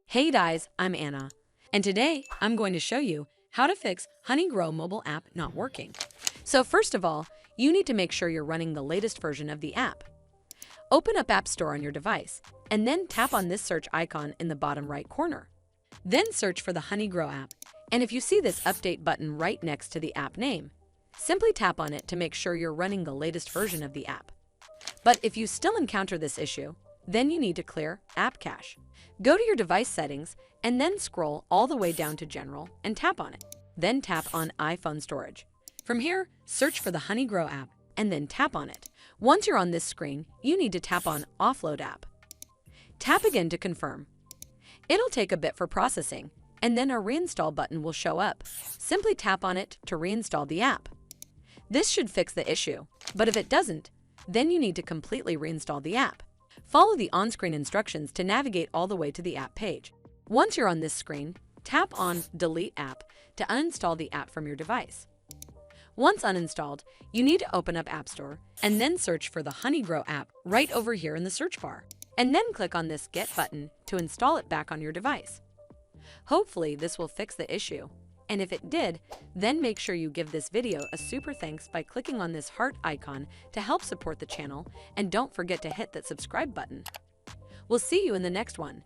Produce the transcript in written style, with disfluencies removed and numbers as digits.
Hey guys, I'm Anna, and today I'm going to show you how to fix Honeygrow mobile app not working. So first of all, you need to make sure you're running the latest version of the app. Open up App Store on your device, and then tap on this search icon in the bottom right corner. Then search for the Honeygrow app, and if you see this update button right next to the app name, simply tap on it to make sure you're running the latest version of the app. But if you still encounter this issue, then you need to clear App Cache. Go to your device settings and then scroll all the way down to General and tap on it. Then tap on iPhone Storage. From here, search for the Honeygrow app and then tap on it. Once you're on this screen, you need to tap on Offload App. Tap again to confirm. It'll take a bit for processing, and then a Reinstall button will show up. Simply tap on it to reinstall the app. This should fix the issue, but if it doesn't, then you need to completely reinstall the app. Follow the on-screen instructions to navigate all the way to the app page. Once you're on this screen, tap on Delete App to uninstall the app from your device. Once uninstalled, you need to open up App Store and then search for the Honeygrow app right over here in the search bar, and then click on this Get button to install it back on your device. Hopefully, this will fix the issue. And if it did, then make sure you give this video a super thanks by clicking on this heart icon to help support the channel, and don't forget to hit that subscribe button. We'll see you in the next one.